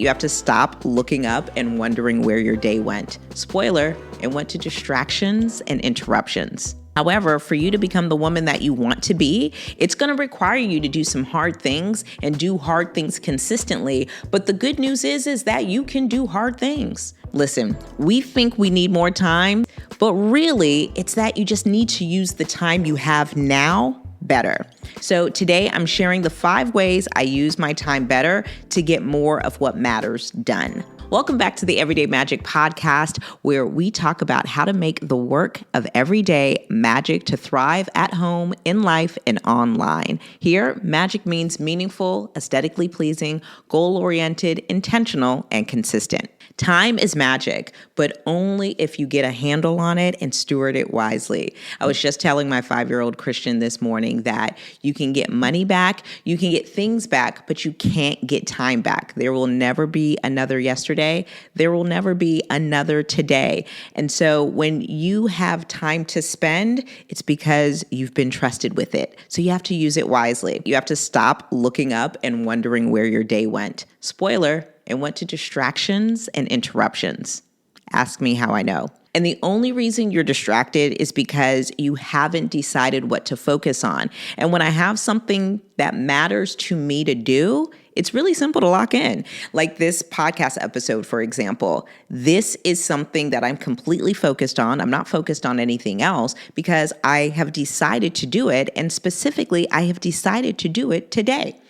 You have to stop looking up and wondering where your day went. Spoiler, it went to distractions and interruptions. However, for you to become the woman that you want to be, it's going to require you to do some hard things and do hard things consistently. But the good news is that you can do hard things. Listen, we think we need more time, but really it's that you just need to use the time you have now better. So today I'm sharing the 5 ways I use my time better to get more of what matters done. Welcome back to the Everyday Magic podcast, where we talk about how to make the work of everyday magic to thrive at home, in life, and online. Here, magic means meaningful, aesthetically pleasing, goal-oriented, intentional, and consistent. Time is magic, but only if you get a handle on it and steward it wisely. I was just telling my 5-year-old Christian this morning that you can get money back, you can get things back, but you can't get time back. There will never be another yesterday. There will never be another today. And so when you have time to spend, it's because you've been trusted with it. So you have to use it wisely. You have to stop looking up and wondering where your day went. Spoiler, it went to distractions and interruptions. Ask me how I know. And the only reason you're distracted is because you haven't decided what to focus on. And when I have something that matters to me to do, it's really simple to lock in. Like this podcast episode, for example. This is something that I'm completely focused on. I'm not focused on anything else because I have decided to do it. And specifically, I have decided to do it today.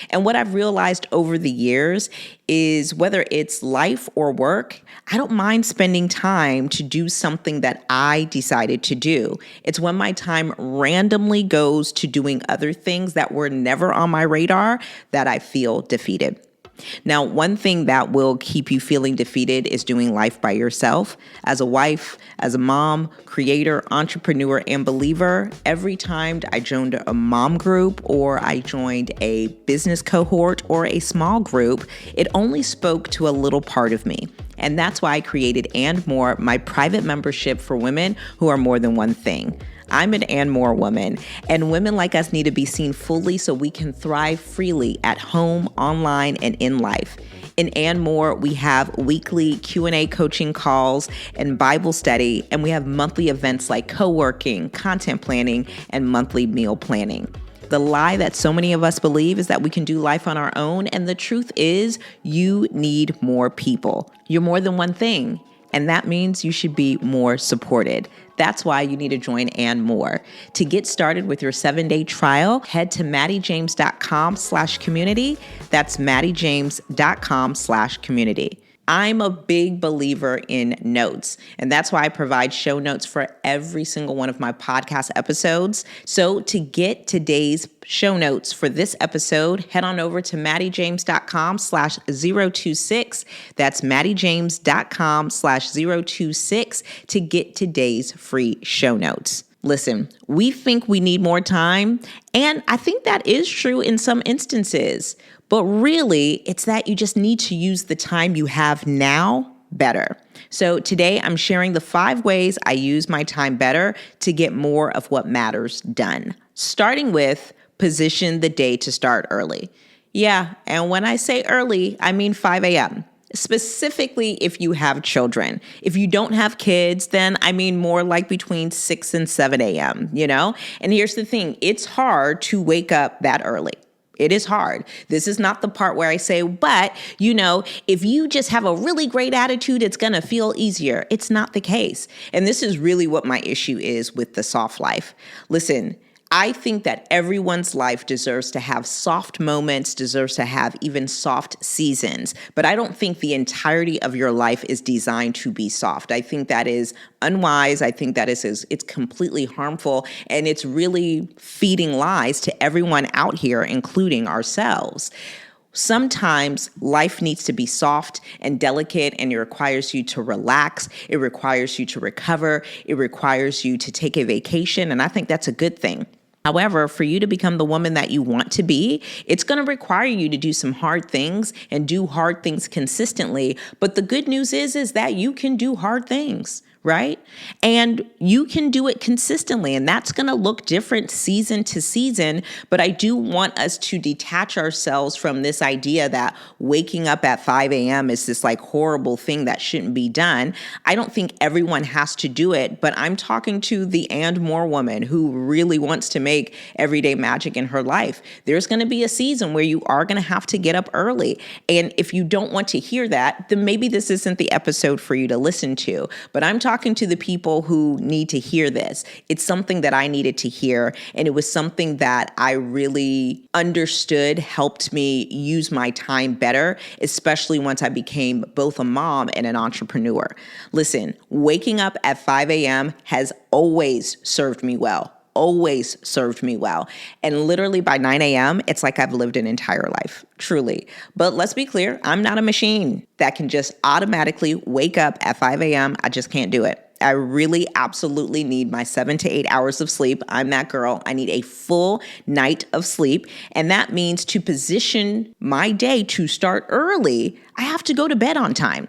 And what I've realized over the years is whether it's life or work, I don't mind spending time to do something that I decided to do. It's when my time randomly goes to doing other things that were never on my radar that I feel defeated. Now, one thing that will keep you feeling defeated is doing life by yourself. As a wife, as a mom, creator, entrepreneur, and believer, every time I joined a mom group or I joined a business cohort or a small group, it only spoke to a little part of me. And that's why I created And More, my private membership for women who are more than one thing. I'm an And More woman, and women like us need to be seen fully so we can thrive freely at home, online, and in life. In And More, we have weekly Q&A coaching calls and Bible study, and we have monthly events like co-working, content planning, and monthly meal planning. The lie that so many of us believe is that we can do life on our own, and the truth is you need more people. You're more than one thing, and that means you should be more supported. That's why you need to join And More. To get started with your 7-day trial, head to mattiejames.com/community. That's mattiejames.com/community. I'm a big believer in notes, and that's why I provide show notes for every single one of my podcast episodes. So to get today's show notes for this episode, head on over to mattiejames.com/026. That's mattiejames.com/026 to get today's free show notes. Listen, we think we need more time, and I think that is true in some instances. But really, it's that you just need to use the time you have now better. So today I'm sharing the 5 ways I use my time better to get more of what matters done. Starting with position the day to start early. Yeah, and when I say early, I mean 5 a.m. Specifically if you have children. If you don't have kids, then I mean more like between 6 and 7 a.m., And here's the thing, it's hard to wake up that early. It is hard. This is not the part where I say, but, if you just have a really great attitude, it's going to feel easier. It's not the case. And this is really what my issue is with the soft life. Listen, I think that everyone's life deserves to have soft moments, deserves to have even soft seasons. But I don't think the entirety of your life is designed to be soft. I think that is unwise. I think that it's completely harmful. And it's really feeding lies to everyone out here, including ourselves. Sometimes life needs to be soft and delicate, and it requires you to relax. It requires you to recover. It requires you to take a vacation, and I think that's a good thing. However, for you to become the woman that you want to be, it's going to require you to do some hard things and do hard things consistently. But the good news is that you can do hard things. right? And you can do it consistently, and that's going to look different season to season. But I do want us to detach ourselves from this idea that waking up at 5 a.m. is this like horrible thing that shouldn't be done. I don't think everyone has to do it, but I'm talking to the and more woman who really wants to make everyday magic in her life. There's going to be a season where you are going to have to get up early. And if you don't want to hear that, then maybe this isn't the episode for you to listen to. But I'm talking to the people who need to hear this. It's something that I needed to hear, and it was something that I really understood helped me use my time better, especially once I became both a mom and an entrepreneur. Listen, waking up at 5 a.m. has always served me well. Always served me well. And literally by 9 a.m., it's like I've lived an entire life, truly. But let's be clear, I'm not a machine that can just automatically wake up at 5 a.m. I just can't do it. I really absolutely need my 7 to 8 hours of sleep. I'm that girl. I need a full night of sleep. And that means to position my day to start early, I have to go to bed on time.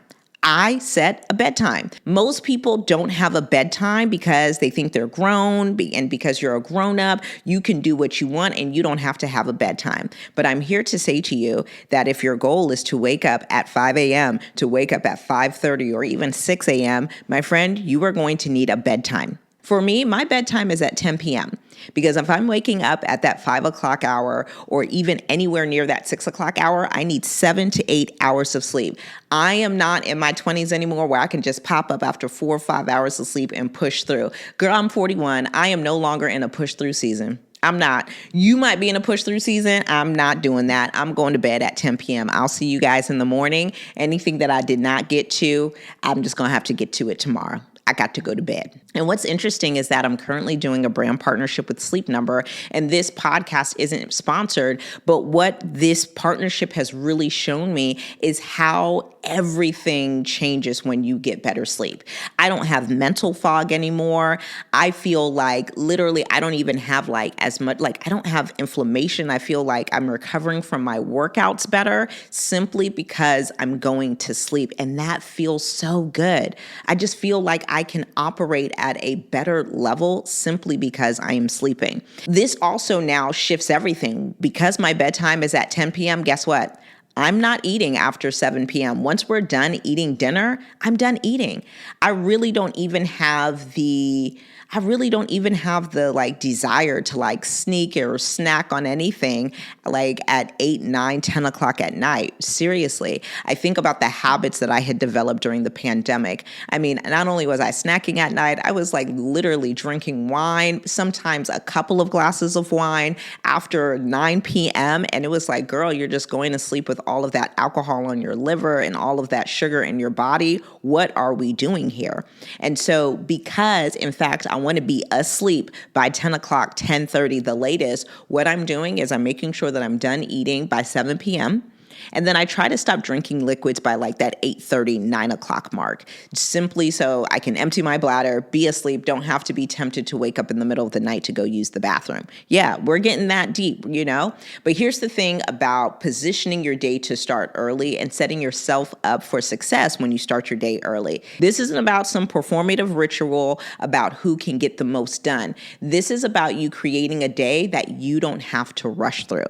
I set a bedtime. Most people don't have a bedtime because they think they're grown, and because you're a grown up, you can do what you want and you don't have to have a bedtime. But I'm here to say to you that if your goal is to wake up at 5 a.m., to wake up at 5:30 or even 6 a.m., my friend, you are going to need a bedtime. For me, my bedtime is at 10 p.m. because if I'm waking up at that 5 o'clock hour or even anywhere near that 6 o'clock hour, I need 7 to 8 hours of sleep. I am not in my 20s anymore where I can just pop up after 4 or 5 hours of sleep and push through. Girl, I'm 41. I am no longer in a push through season. I'm not. You might be in a push through season. I'm not doing that. I'm going to bed at 10 p.m. I'll see you guys in the morning. Anything that I did not get to, I'm just going to have to get to it tomorrow. I got to go to bed. And what's interesting is that I'm currently doing a brand partnership with Sleep Number, and this podcast isn't sponsored, but what this partnership has really shown me is how everything changes when you get better sleep. I don't have mental fog anymore. I feel like literally I don't even have like as much, like I don't have inflammation. I feel like I'm recovering from my workouts better simply because I'm going to sleep, and that feels so good. I just feel like I can operate at a better level simply because I am sleeping. This also now shifts everything. Because my bedtime is at 10 p.m., guess what? I'm not eating after 7 p.m. Once we're done eating dinner, I'm done eating. I really don't even have the like desire to like sneak or snack on anything like at 8, 9, 10 o'clock at night. Seriously, I think about the habits that I had developed during the pandemic. I mean, not only was I snacking at night, I was like literally drinking wine, sometimes a couple of glasses of wine after 9 p.m. And it was like, girl, you're just going to sleep with all of that alcohol on your liver and all of that sugar in your body. What are we doing here? And so because, in fact, I want to be asleep by 10 o'clock, 10:30, the latest, what I'm doing is I'm making sure that I'm done eating by 7 p.m. And then I try to stop drinking liquids by like that 8:30, 9 o'clock mark, simply so I can empty my bladder, be asleep, don't have to be tempted to wake up in the middle of the night to go use the bathroom. Yeah, we're getting that deep, you know? But here's the thing about positioning your day to start early and setting yourself up for success when you start your day early. This isn't about some performative ritual about who can get the most done. This is about you creating a day that you don't have to rush through.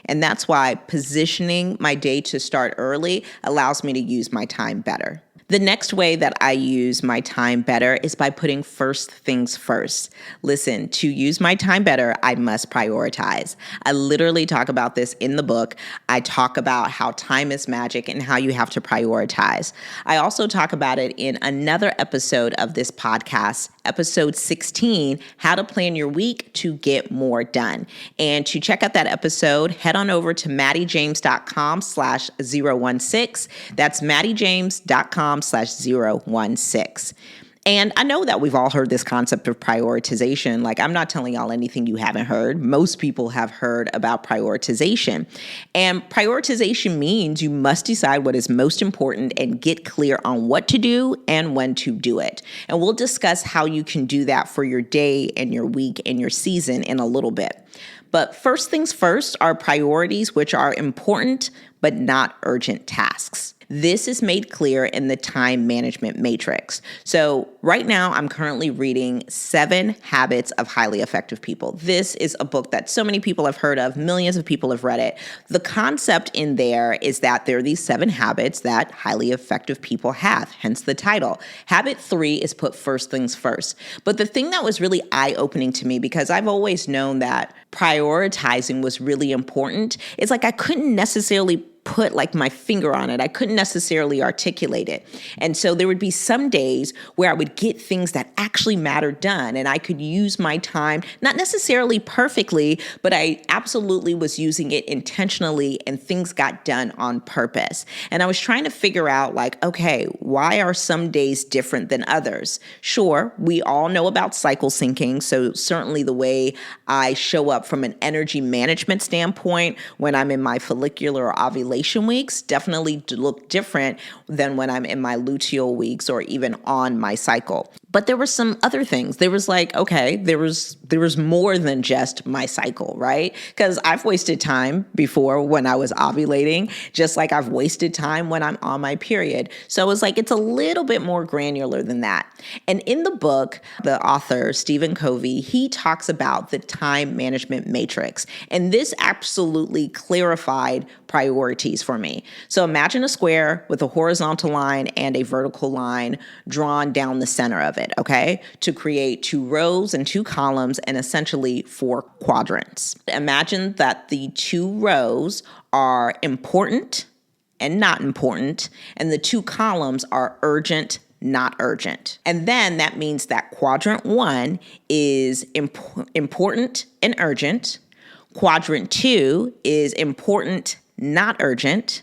And that's why positioning my day to start early allows me to use my time better. The next way that I use my time better is by putting first things first. Listen, to use my time better, I must prioritize. I literally talk about this in the book. I talk about how time is magic and how you have to prioritize. I also talk about it in another episode of this podcast, episode 16, How to Plan Your Week to Get More Done. And to check out that episode, head on over to mattiejames.com/016. That's mattiejames.com/016. And I know that we've all heard this concept of prioritization. Like, I'm not telling y'all anything you haven't heard. Most people have heard about prioritization. And prioritization means you must decide what is most important and get clear on what to do and when to do it. And we'll discuss how you can do that for your day and your week and your season in a little bit. But first things first are priorities, which are important but not urgent tasks. This is made clear in the time management matrix. So right now, I'm currently reading 7 Habits of Highly Effective People. This is a book that so many people have heard of. Millions of people have read it. The concept in there is that there are these 7 habits that highly effective people have, hence the title. Habit 3 is put first things first. But the thing that was really eye-opening to me, because I've always known that prioritizing was really important, it's like I couldn't necessarily put like my finger on it. I couldn't necessarily articulate it. And so there would be some days where I would get things that actually mattered done, and I could use my time, not necessarily perfectly, but I absolutely was using it intentionally, and things got done on purpose. And I was trying to figure out like, okay, why are some days different than others? Sure, we all know about cycle syncing. So certainly the way I show up from an energy management standpoint when I'm in my follicular or ovulation weeks definitely look different than when I'm in my luteal weeks or even on my cycle. But there were some other things. There was like, okay, there was more than just my cycle, right? Because I've wasted time before when I was ovulating, just like I've wasted time when I'm on my period. So it was like, it's a little bit more granular than that. And in the book, the author, Stephen Covey, he talks about the time management matrix. And this absolutely clarified priorities for me. So imagine a square with a horizontal line and a vertical line drawn down the center of it, okay, to create 2 rows and 2 columns and essentially 4 quadrants. Imagine that the 2 rows are important and not important, and the 2 columns are urgent, not urgent. And then that means that quadrant 1 is important and urgent. Quadrant 2 is important, not urgent.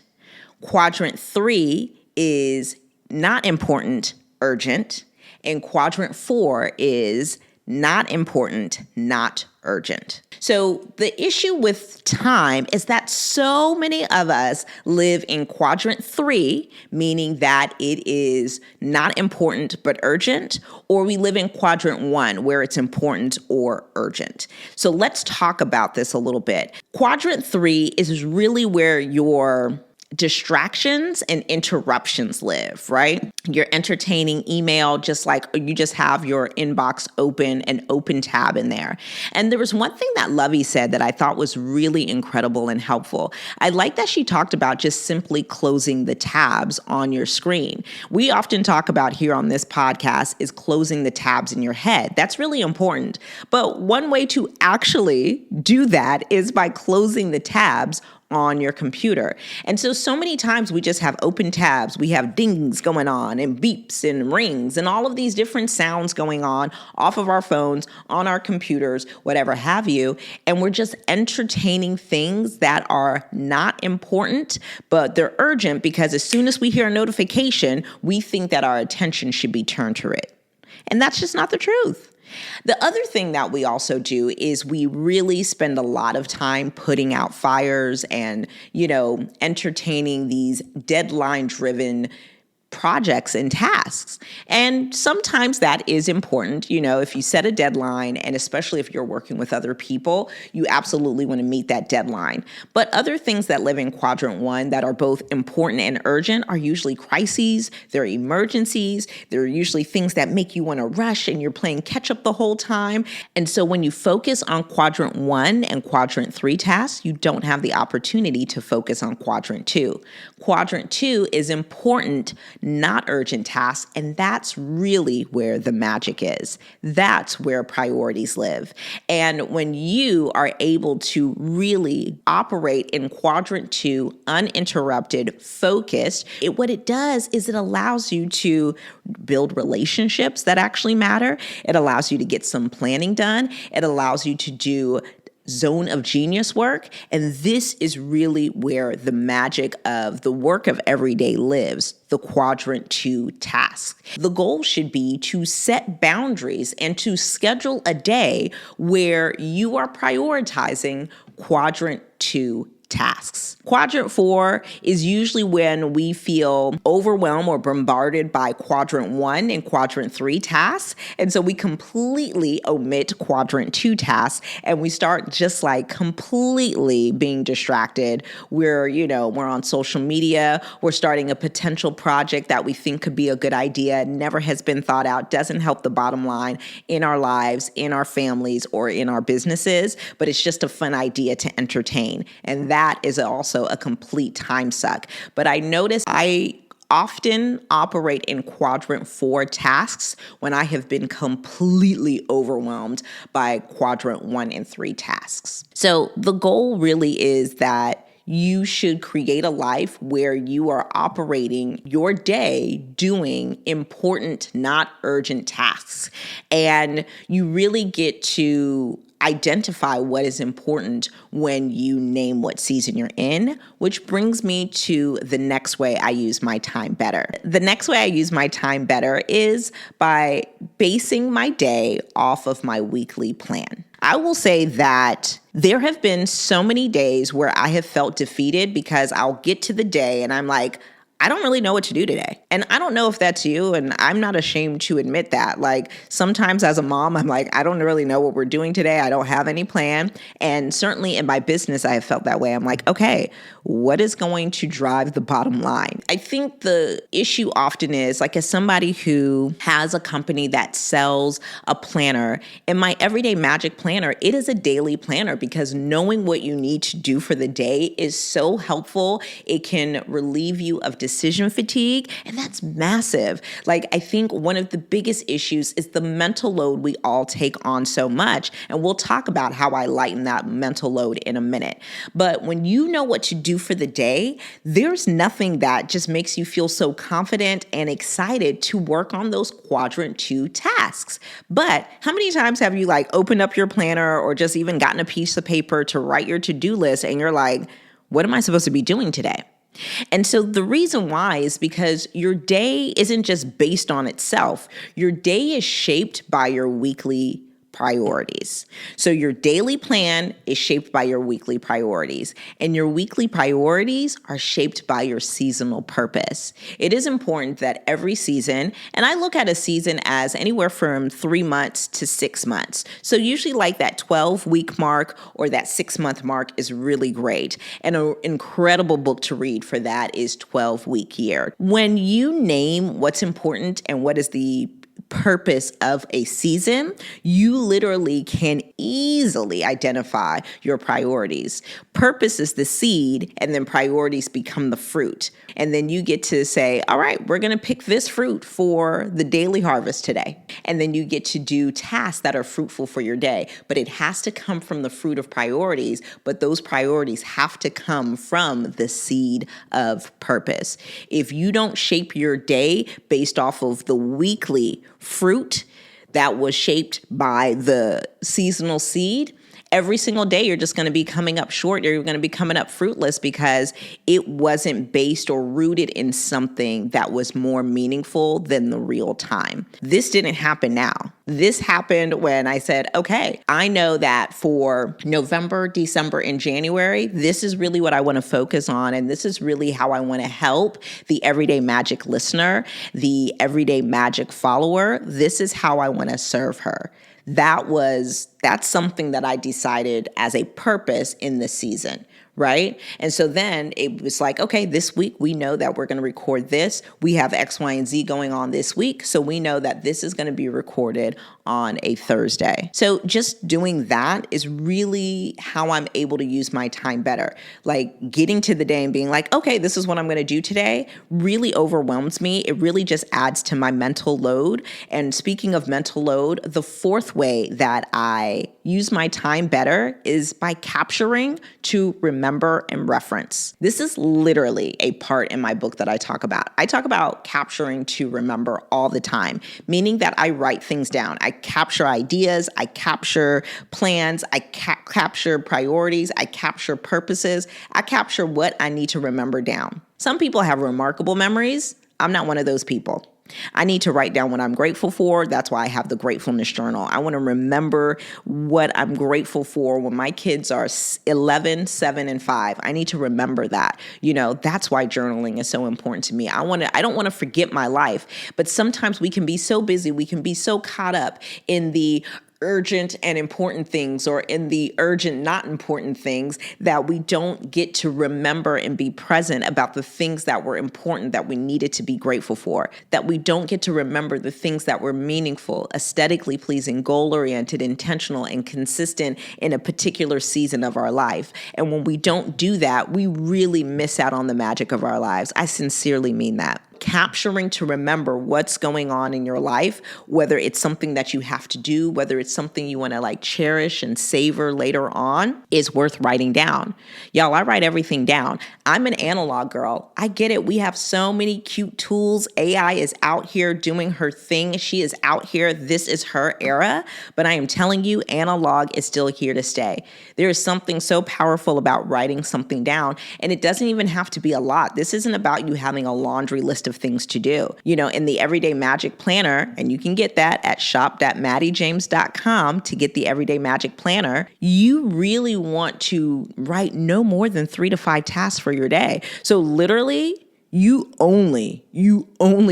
Quadrant 3 is not important, urgent. And quadrant 4 is not important, not urgent. So the issue with time is that so many of us live in quadrant 3, meaning that it is not important but urgent, or we live in quadrant 1 where it's important or urgent. So let's talk about this a little bit. Quadrant 3 is really where your distractions and interruptions live, right? You're entertaining email, just like you just have your inbox open, an open tab in there. And there was one thing that Lovey said that I thought was really incredible and helpful. I like that she talked about just simply closing the tabs on your screen. We often talk about here on this podcast is closing the tabs in your head. That's really important. But one way to actually do that is by closing the tabs on your computer. And so many times we just have open tabs. We have dings going on and beeps and rings and all of these different sounds going on off of our phones, on our computers, whatever have you. And we're just entertaining things that are not important, but they're urgent because as soon as we hear a notification, we think that our attention should be turned to it. And that's just not the truth. The other thing that we also do is we really spend a lot of time putting out fires and, entertaining these deadline-driven projects and tasks. And sometimes that is important. If you set a deadline, and especially if you're working with other people, you absolutely want to meet that deadline. But other things that live in quadrant 1 that are both important and urgent are usually crises, they're emergencies, they're usually things that make you want to rush and you're playing catch up the whole time. And so when you focus on quadrant 1 and quadrant 3 tasks, you don't have the opportunity to focus on quadrant 2. Quadrant 2 is important, not urgent tasks, and that's really where the magic is. That's where priorities live. And when you are able to really operate in quadrant 2, uninterrupted, focused, what it does is it allows you to build relationships that actually matter. It allows you to get some planning done. It allows you to do zone of genius work. And this is really where the magic of the work of every day lives, the quadrant 2 task. The goal should be to set boundaries and to schedule a day where you are prioritizing quadrant 2 tasks. Quadrant 4 is usually when we feel overwhelmed or bombarded by quadrant 1 and quadrant 3 tasks. And so we completely omit quadrant 2 tasks and we start just like completely being distracted. We're on social media, we're starting a potential project that we think could be a good idea, never has been thought out, doesn't help the bottom line in our lives, in our families, or in our businesses, but it's just a fun idea to entertain. And that is also a complete time suck. But I notice I often operate in quadrant 4 tasks when I have been completely overwhelmed by quadrant 1 and 3 tasks. So the goal really is that you should create a life where you are operating your day doing important, not urgent tasks. And you really get to identify what is important when you name what season you're in, which brings me to the next way I use my time better. The next way I use my time better is by basing my day off of my weekly plan. I will say that there have been so many days where I have felt defeated because I'll get to the day and I'm like, I don't really know what to do today. And I don't know if that's you, and I'm not ashamed to admit that. Like sometimes as a mom, I'm like, I don't really know what we're doing today. I don't have any plan. And certainly in my business, I have felt that way. I'm like, okay, what is going to drive the bottom line? I think the issue often is like as somebody who has a company that sells a planner, in my Everyday Magic planner, it is a daily planner because knowing what you need to do for the day is so helpful. It can relieve you of decision fatigue, and that's massive. Like, I think one of the biggest issues is the mental load we all take on so much, and we'll talk about how I lighten that mental load in a minute. But when you know what to do for the day, there's nothing that just makes you feel so confident and excited to work on those quadrant 2 tasks. But how many times have you like opened up your planner or just even gotten a piece of paper to write your to-do list and you're like, what am I supposed to be doing today? And so the reason why is because your day isn't just based on itself. Your day is shaped by your weekly priorities. So your daily plan is shaped by your weekly priorities, and your weekly priorities are shaped by your seasonal purpose. It is important that every season, and I look at a season as anywhere from 3 months to 6 months. So usually like that 12-week mark or that 6-month mark is really great. And an incredible book to read for that is 12-Week Year. When you name what's important and what is the purpose of a season, you literally can easily identify your priorities. Purpose is the seed, and then priorities become the fruit. And then you get to say, all right, we're going to pick this fruit for the daily harvest today. And then you get to do tasks that are fruitful for your day. But it has to come from the fruit of priorities, but those priorities have to come from the seed of purpose. If you don't shape your day based off of the weekly fruit that was shaped by the seasonal seed, every single day you're just going to be coming up short. You're going to be coming up fruitless because it wasn't based or rooted in something that was more meaningful than the real time. This didn't happen now. This happened when I said, okay, I know that for November, December, and January, this is really what I want to focus on. And this is really how I want to help the Everyday Magic listener, the Everyday Magic follower. This is how I want to serve her. That's something that I decided as a purpose in the season, right? And so then it was like, okay, this week we know that we're going to record this. We have X, Y, and Z going on this week. So we know that this is going to be recorded on a Thursday. So just doing that is really how I'm able to use my time better. Like getting to the day and being like, okay, this is what I'm going to do today really overwhelms me. It really just adds to my mental load. And speaking of mental load, the fourth way that I use my time better is by capturing to remember and reference. This is literally a part in my book that I talk about. I talk about capturing to remember all the time, meaning that I write things down. I capture ideas, I capture plans, I capture priorities, I capture purposes, I capture what I need to remember down. Some people have remarkable memories. I'm not one of those people. I need to write down what I'm grateful for. That's why I have the gratefulness journal. I want to remember what I'm grateful for when my kids are 11, 7, and 5. I need to remember that. That's why journaling is so important to me. I don't want to forget my life, but sometimes we can be so busy. We can be so caught up in the urgent and important things or in the urgent, not important things that we don't get to remember and be present about the things that were important that we needed to be grateful for, that we don't get to remember the things that were meaningful, aesthetically pleasing, goal-oriented, intentional, and consistent in a particular season of our life. And when we don't do that, we really miss out on the magic of our lives. I sincerely mean that. Capturing to remember what's going on in your life, whether it's something that you have to do, whether it's something you want to cherish and savor later on, is worth writing down. Y'all, I write everything down. I'm an analog girl. I get it. We have so many cute tools. AI is out here doing her thing. She is out here. This is her era. But I am telling you, analog is still here to stay. There is something so powerful about writing something down, and it doesn't even have to be a lot. This isn't about you having a laundry list of things to do. In the Everyday Magic Planner, and you can get that at shop.mattiejames.com to get the Everyday Magic Planner, you really want to write no more than 3 to 5 tasks for your day. So literally, you only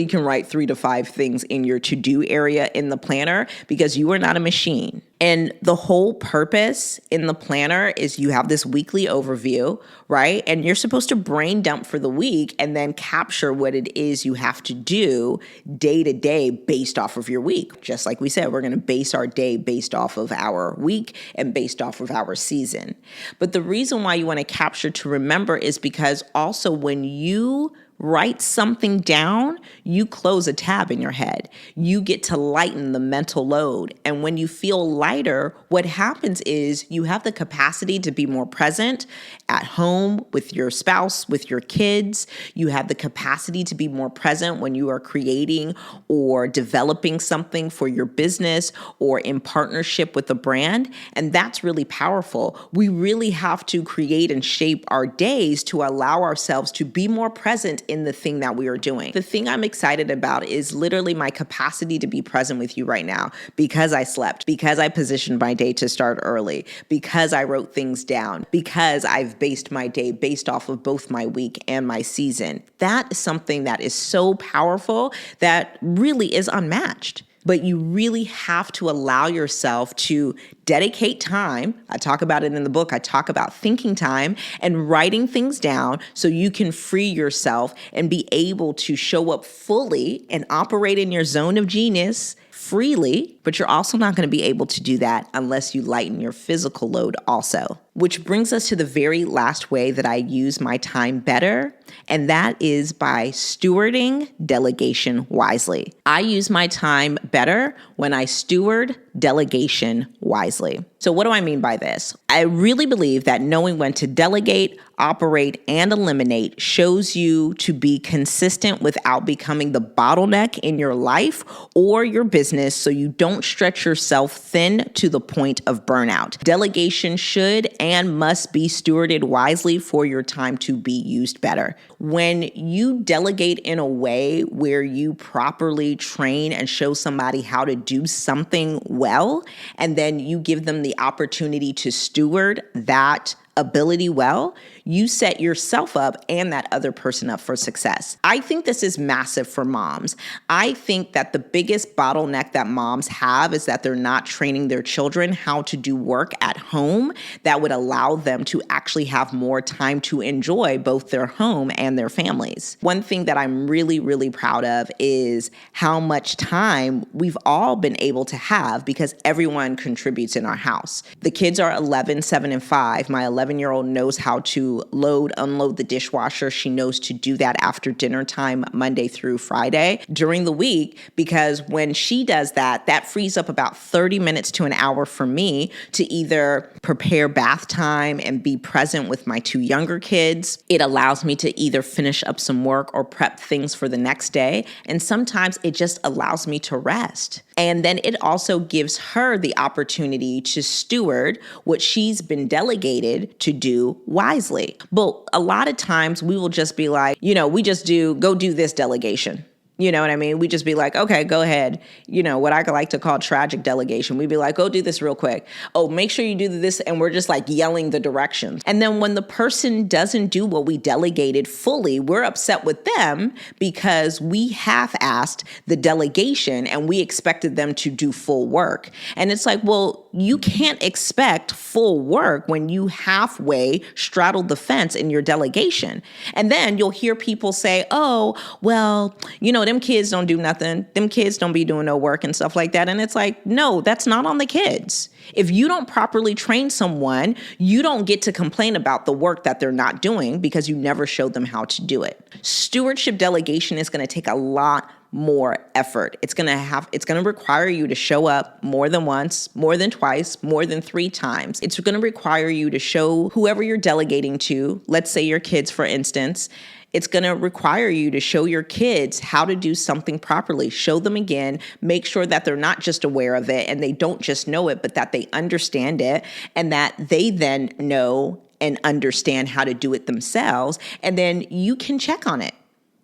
can write 3 to 5 things in your to-do area in the planner because you are not a machine. And the whole purpose in the planner is you have this weekly overview, right? And you're supposed to brain dump for the week and then capture what it is you have to do day to day based off of your week. Just like we said, we're going to base our day based off of our week and based off of our season. But the reason why you want to capture to remember is because also when you write something down, you close a tab in your head. You get to lighten the mental load. And when you feel lighter, what happens is you have the capacity to be more present at home with your spouse, with your kids. You have the capacity to be more present when you are creating or developing something for your business or in partnership with a brand. And that's really powerful. We really have to create and shape our days to allow ourselves to be more present in the thing that we are doing. The thing I'm excited about is literally my capacity to be present with you right now because I slept, because I positioned my day to start early, because I wrote things down, because I've based my day based off of both my week and my season. That is something that is so powerful that really is unmatched. But you really have to allow yourself to dedicate time. I talk about it in the book. I talk about thinking time and writing things down so you can free yourself and be able to show up fully and operate in your zone of genius freely, but you're also not going to be able to do that unless you lighten your physical load also. Which brings us to the very last way that I use my time better, and that is by stewarding delegation wisely. I use my time better when I steward delegation wisely. So what do I mean by this? I really believe that knowing when to delegate, operate, and eliminate shows you to be consistent without becoming the bottleneck in your life or your business so you don't stretch yourself thin to the point of burnout. Delegation should and must be stewarded wisely for your time to be used better. When you delegate in a way where you properly train and show somebody how to do something well, and then you give them the opportunity to steward that ability well, you set yourself up and that other person up for success. I think this is massive for moms. I think that the biggest bottleneck that moms have is that they're not training their children how to do work at home that would allow them to actually have more time to enjoy both their home and their families. One thing that I'm really, really proud of is how much time we've all been able to have because everyone contributes in our house. The kids are 11, 7, and 5. My 11-year-old knows how to unload the dishwasher. She knows to do that after dinner time, Monday through Friday during the week, because when she does that, that frees up about 30 minutes to an hour for me to either prepare bath time and be present with my 2 younger kids. It allows me to either finish up some work or prep things for the next day. And sometimes it just allows me to rest. And then it also gives her the opportunity to steward what she's been delegated to do wisely. But a lot of times we will just be like, we just go do this delegation. You know what I mean? We just be like, okay, go ahead. What I like to call tragic delegation. We'd be like, go do this real quick. Oh, make sure you do this. And we're just like yelling the directions. And then when the person doesn't do what we delegated fully, we're upset with them because we half-assed the delegation and we expected them to do full work. And it's like, well, you can't expect full work when you halfway straddled the fence in your delegation. And then you'll hear people say, oh, well, them kids don't do nothing. Them kids don't be doing no work and stuff like that. And it's like, no, that's not on the kids. If you don't properly train someone, you don't get to complain about the work that they're not doing because you never showed them how to do it. Stewardship delegation is going to take a lot more effort. It's going to require you to show up more than once, more than twice, more than 3 times. It's going to require you to show whoever you're delegating to, let's say your kids, for instance. It's going to require you to show your kids how to do something properly. Show them again, make sure that they're not just aware of it and they don't just know it, but that they understand it and that they then know and understand how to do it themselves. And then you can check on it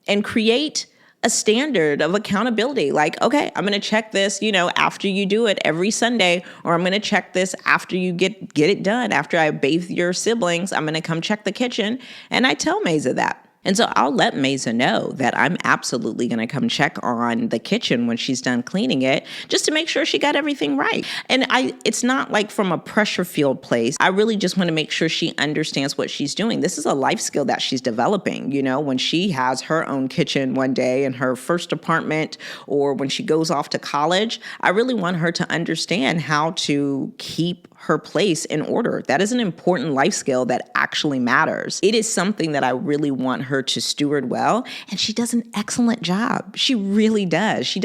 and create a standard of accountability. Like, okay, I'm going to check this, after you do it every Sunday, or I'm going to check this after you get it done. After I bathe your siblings, I'm going to come check the kitchen. And I tell Mesa that. And so I'll let Mesa know that I'm absolutely going to come check on the kitchen when she's done cleaning it, just to make sure she got everything right. And it's not like from a pressure field place. I really just want to make sure she understands what she's doing. This is a life skill that she's developing. When she has her own kitchen one day in her first apartment, or when she goes off to college, I really want her to understand how to keep her place in order. That is an important life skill that actually matters. It is something that I really want her to steward well, and she does an excellent job. She really does.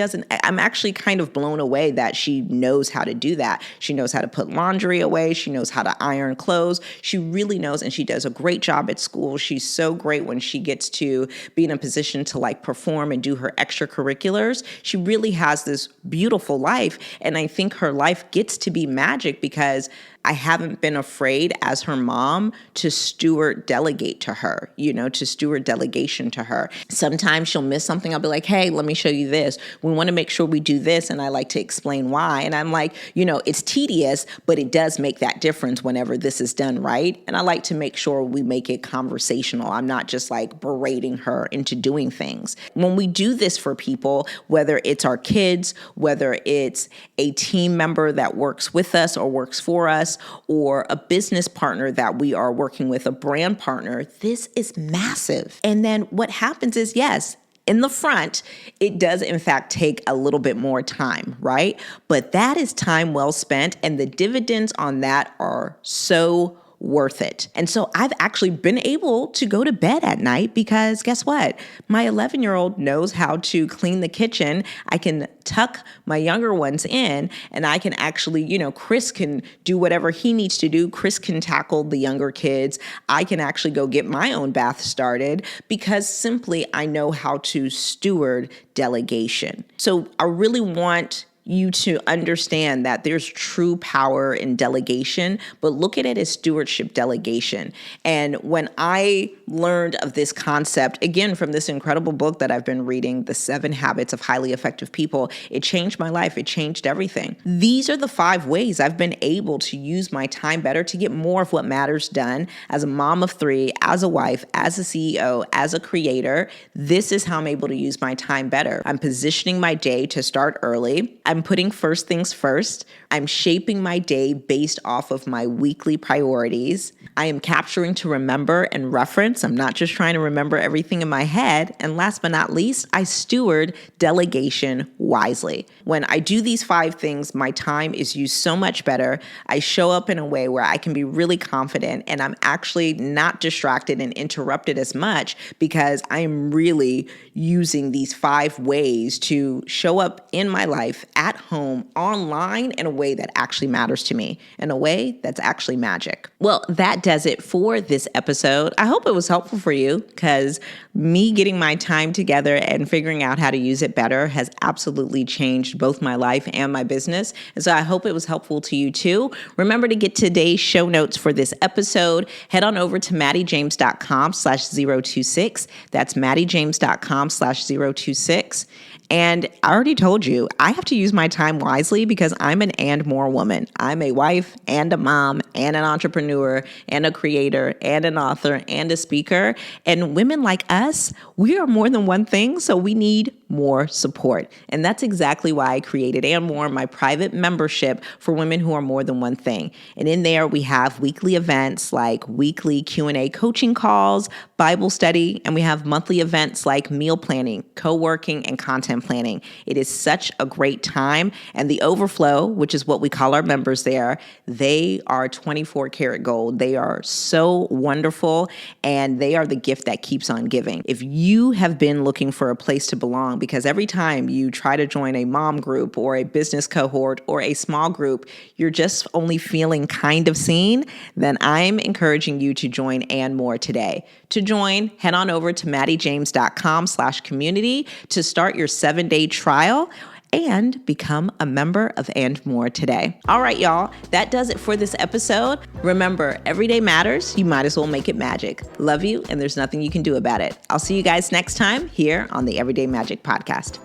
I'm actually kind of blown away that she knows how to do that. She knows how to put laundry away. She knows how to iron clothes. She really knows, and she does a great job at school. She's so great when she gets to be in a position to perform and do her extracurriculars. She really has this beautiful life, and I think her life gets to be magic because I haven't been afraid as her mom to steward delegate to her, to steward delegation to her. Sometimes she'll miss something. I'll be like, hey, let me show you this. We want to make sure we do this. And I like to explain why. And I'm like, it's tedious, but it does make that difference whenever this is done right. And I like to make sure we make it conversational. I'm not just berating her into doing things. When we do this for people, whether it's our kids, whether it's a team member that works with us or works for us, or a business partner that we are working with, a brand partner, this is massive. And then what happens is, yes, in the front, it does in fact take a little bit more time, right? But that is time well spent, and the dividends on that are so worth it. And so I've actually been able to go to bed at night because guess what? My 11-year-old knows how to clean the kitchen. I can tuck my younger ones in, and I can actually, Chris can do whatever he needs to do. Chris can tackle the younger kids. I can actually go get my own bath started because simply I know how to steward delegation. So I really want you to understand that there's true power in delegation, but look at it as stewardship delegation. And when I learned of this concept, again, from this incredible book that I've been reading, The 7 Habits of Highly Effective People, it changed my life. It changed everything. These are the 5 ways I've been able to use my time better to get more of what matters done as a mom of 3, as a wife, as a CEO, as a creator. This is how I'm able to use my time better. I'm positioning my day to start early. I'm putting first things first. I'm shaping my day based off of my weekly priorities. I am capturing to remember and reference. I'm not just trying to remember everything in my head. And last but not least, I steward delegation wisely. When I do these 5 things, my time is used so much better. I show up in a way where I can be really confident, and I'm actually not distracted and interrupted as much because I am really using these 5 ways to show up in my life at home online in a way that actually matters to me, in a way that's actually magic. Well, that does it for this episode. I hope it was helpful for you, because me getting my time together and figuring out how to use it better has absolutely changed both my life and my business. And so I hope it was helpful to you too. Remember to get today's show notes for this episode. Head on over to mattiejames.com/026. That's mattiejames.com/026. And I already told you, I have to use my time wisely because I'm an and more woman. I'm a wife and a mom and an entrepreneur and a creator and an author and a speaker. And women like us, we are more than one thing, so we need more support. And that's exactly why I created And More, my private membership for women who are more than one thing. And in there, we have weekly events like weekly Q&A coaching calls, Bible study, and we have monthly events like meal planning, co-working, and content planning. It is such a great time. And the overflow, which is what we call our members there, they are 24 karat gold. They are so wonderful, and they are the gift that keeps on giving. If you have been looking for a place to belong, because every time you try to join a mom group or a business cohort or a small group, you're just only feeling kind of seen, then I'm encouraging you to join And More today. To join, head on over to mattiejames.com/community to start your 7-day trial and become a member of And More today. All right, y'all, that does it for this episode. Remember, every day matters. You might as well make it magic. Love you, and there's nothing you can do about it. I'll see you guys next time here on the Everyday Magic Podcast.